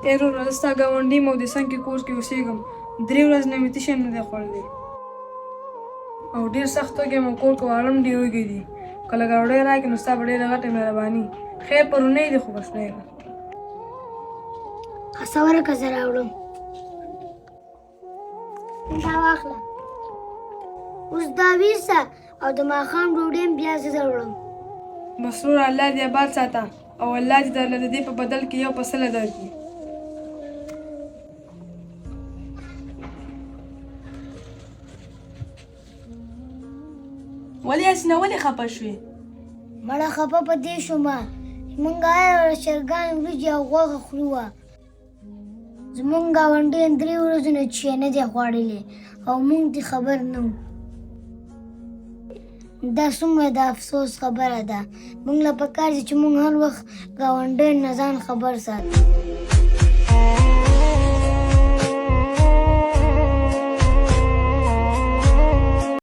ای وروره زه ستا ګاونډي یم او د څنګ کې کور کې اوسېږم 3 ورځې نه مې تشه نه دی خوړلی او ډېر سخت وږی یم او کور کې واړه هم ډېر وږي دي که لږه ډوډۍ راکړې نو ستا به ډېره غټه مهرباني خیر پرونی دی خو بس پرېږده هڅه ورکړه زه راوړم دا واخله اوس دا ویسه او د ماښام ډوډۍ هم بیا زه راوړم بس وروره الله دې آباد ساته او الله دې درله د دې په بدل کې یو پسله درکړي ولې حسینه ولې خفه شوې مړه خفه په دې شومه زمونږ هره چرګان وریجې او غوښه خورو زمونږ ګاونډي 3 ورځې نه چې نه دی خوړلی او مونږ دې خبر نه وو دا څومره د افسوس خبره ده مونږ له پکار دي چې مونږ هر وخت ګاونډیو نه ځان خبر ساتو